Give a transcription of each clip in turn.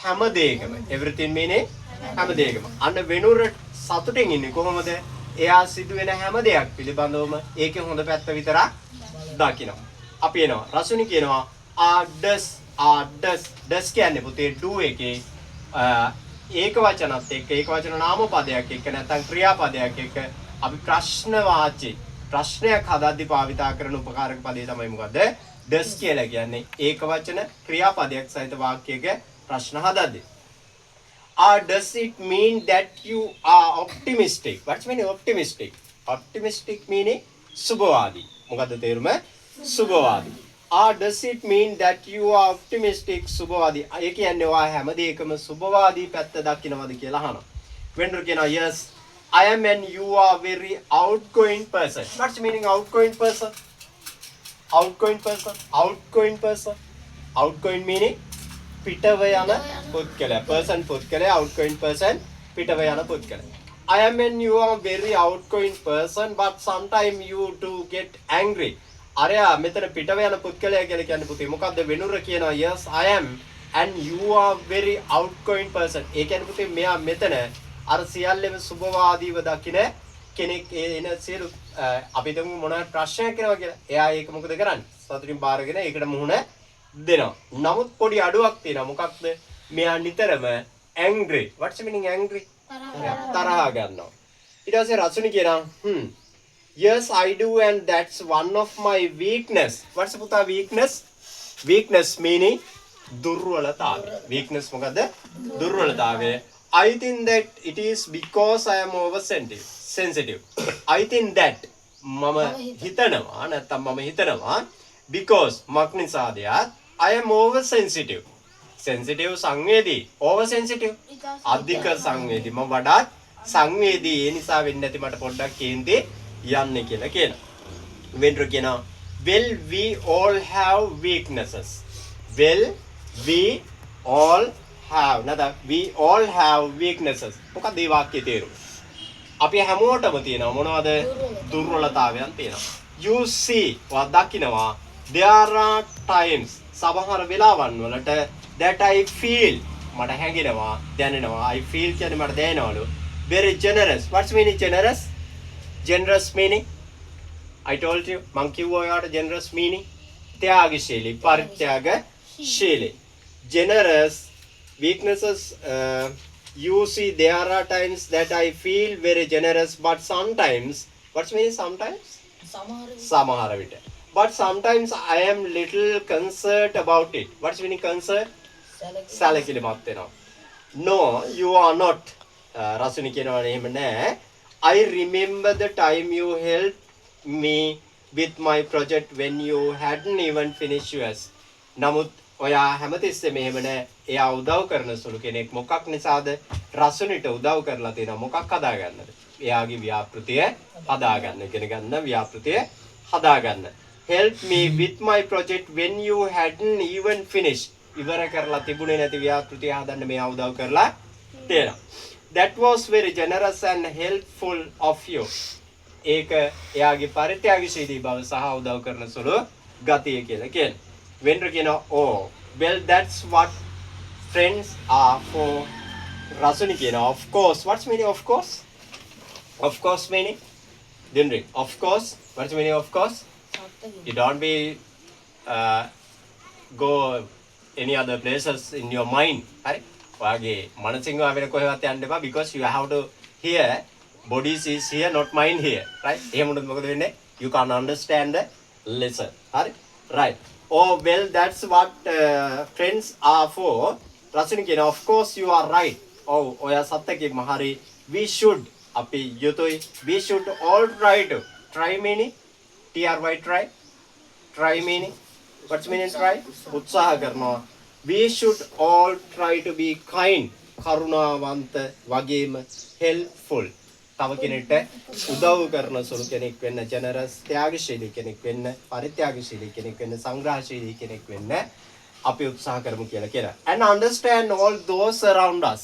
හැම දෙයකම. everything meaning හැම දෙයකම. අන්න වෙනුර සතුටින් ඉන්නේ කොහොමද? එයා සිදුවෙන හැම දෙයක් පිළිබඳවම ඒකේ හොඳ පැත්ත විතරක් දකිනවා. අපි එනවා. රසුනි කියනවා does කියන්නේ පුතේ do එකේ ඒක වචනත් එක්ක ඒක වචන නාම පදයක් එක්ක නැත්නම් ක්‍රියාපදයක් එක්ක අපි ප්‍රශ්න වාචී ප්‍රශ්නයක් හදද්දී භාවිතා කරන උපකාරක පදේ තමයි මොකද්ද? does කියලා කියන්නේ ඒක වචන ක්‍රියාපදයක් සහිත වාක්‍යයක ප්‍රශ්න හදද්දී. Does it mean that you are optimistic? What's meaning optimistic? Optimistic meaning සුබවාදී. මොකද්ද තේරුම? සුබවාදී. Does it mean that you are optimistic? සුබවාදී. ඒ කියන්නේ ඔයා හැම දෙයකම සුබවාදී පැත්ත දකින්නවද කියලා අහනවා. වෙන්ඩර් කියනවා yes I am and you are very outgoing person. What's meaning outgoing person? Outgoing person. Outgoing person. Outgoing meaning පිටව යන පුද්ගලයා. person පුද්ගලයා outgoing person පිටව යන පුද්ගලයා. I am and you are very outgoing person but sometimes you do get angry. අරයා මෙතන පිටව යන පුද්ගලයා කියලා කියන්නේ පුතේ මොකද්ද වෙනුර කියනවා yes I am and you are very outgoing person. ඒ කියන්නේ පුතේ මෙයා මෙතන අර සියල්ලම සුබවාදීව දකින කෙනෙක් එන සියලු අපි හිතමු මොනවාට ප්‍රශ්නයක් කරනවා කියලා. එයා ඒක මොකද කරන්නේ? සතුටින් බාරගෙන ඒකට මුහුණ දෙනවා. නමුත් පොඩි අඩුවක් තියෙනවා. මොකක්ද? මෙයා නිතරම angry. What's the meaning angry? තරහ ගන්නවා. ඊට පස්සේ රසුනි කියනවා yes I do and that's one of my weakness. What's පුතා weakness? Weakness meaning දුර්වලතාවය. weakness මොකද්ද? දුර්වලතාවය. I think that it is because I am sensitive. I think that මම හිතනවා නැත්නම් මම හිතනවා because මක් නිසාද I am oversensitive. sensitive සංවේදී. oversensitive අධික සංවේදී. මම වඩාත් සංවේදී. ඒ නිසා වෙන්නේ නැති මට පොඩ්ඩක් කේන්දේ යන්නේ කියලා කියනවා. වෙන්ඩර් කියනවා well we all have weaknesses. well we all have නැත්නම් we all have weaknesses. මොකක්ද මේ වාක්‍යයේ තේරුම? අපි හැමෝටම තියෙනවා මොනවද? දුර්වලතාවයන් තියෙනවා. you see වා දකින්නවා there are times සමහර වෙලාවන් වලට that I feel මට හැඟෙනවා දැනෙනවා. I feel කියන්නේ මට දැනෙනවලු very generous. what's meaning generous? generous meaning I told you මං කිව්වා ඔයාලට generous meaning ත්‍යාගශීලී පරිත්‍යාගශීලී. generous weaknesses you see there are times that I feel very generous but sometimes what's meaning sometimes? samahara vita. But sometimes I am little concerned about it. What's meaning concerned? සැලකිලිමත් වෙනවා. No you are not. රසුනි කියනවනේ එහෙම නෑ. I remember the time you helped me with my project when you hadn't even finished yours. නමුත් ඔයා හැමතිස්සෙම එහෙම නෑ. එයා උදව් කරන සුළු කෙනෙක්. මොකක් නිසාද? රසුනිට උදව් කරලා තියෙනවා. මොකක් හදාගන්නද? එයාගේ ව්‍යාපෘතිය හදාගන්න. ඉගෙන ගන්න ව්‍යාපෘතිය හදාගන්න. Help me with my project when you hadn't even finished. ඉවර කරලා තිබුණේ නැති ව්‍යාපෘතිය හදන්න මෙයා උදව් කරලා තියෙනවා. That was very generous and helpful of you. ඒක එයාගේ පරිත්‍යාගශීලී බව සහ උදව් කරන සුළු ගතිය කියලා කියනවා. වෙන්ඩර් කියනවා oh well that's what friends are for. රසුනි කියනවා of course. what's meaning of course? of course meaning Dindri of course. what's meaning of course? you don't be go any other places in your mind. හරි ඔයාගේ මනසින් ආවෙන කොහෙවත් යන්න එපා because you have to hear bodies is here not mind here. right එහෙම වුණොත් මොකද වෙන්නේ? you can't understand the lesson. හරි right oh well that's what friends are for. රසුනි කියන of course you are right. oh ඔයා සත්‍යකෙම හරි. we should අපි යුතුයි we should all try to. try meaning try meaning what's meaning try? උත්සාහ කරනවා. we should all try to be kind කරුණාවන්ත වගේම helpful තව කෙනෙක්ට උදව් කරන සුළු කෙනෙක් වෙන්න. generous ත්‍යාගශීලී කෙනෙක් වෙන්න. පරිත්‍යාගශීලී කෙනෙක් වෙන්න. සංග්‍රහශීලී කෙනෙක් වෙන්න අපි උත්සාහ කරමු කියලා කියනවා. and understand all those around us.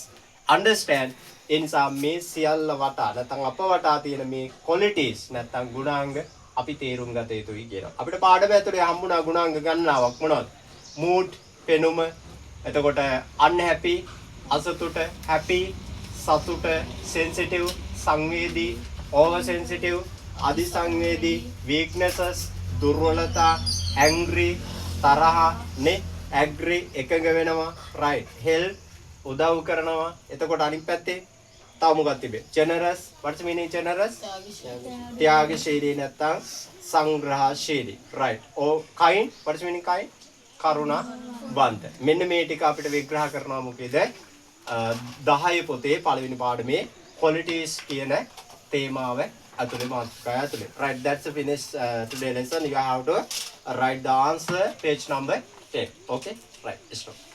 understand ඒ නිසා මේ සියල්ල වටා නැත්නම් අප වටා තියෙන මේ qualities නැත්නම් ගුණාංග අපි තේරුම් ගත යුතුයි කියනවා. අපිට පාඩම ඇතුලේ හම්බුණා ගුණාංග ගණනාවක් මොනවද? mood, පෙනුම, එතකොට unhappy අසතුට, happy සතුට, sensitive සංවේදී, over sensitive අධිසංවේදී, weaknesses දුර්වලතා, angry තරහ නේ, agree එකඟ වෙනවා, right, help උදව් කරනවා. එතකොට අනිත් පැත්තේ තව මොකක්ද තිබෙන්නේ? generous, what's the meaning generous? ත්‍යාගශීලී නැත්නම් සංග්‍රහශීලී, right. or kind, what's the meaning kind? කරුණාවන්ත. මෙන්න මේ ටික අපිට විග්‍රහ කරනවා මොකේද? 10 පොතේ පළවෙනි පාඩමේ qualities කියන තේමාව ඇතුලේ මාතෘකාව ඇතුලේ. Right, that's the finish today lesson. You have to write the answer page number 10. Okay, right, stop.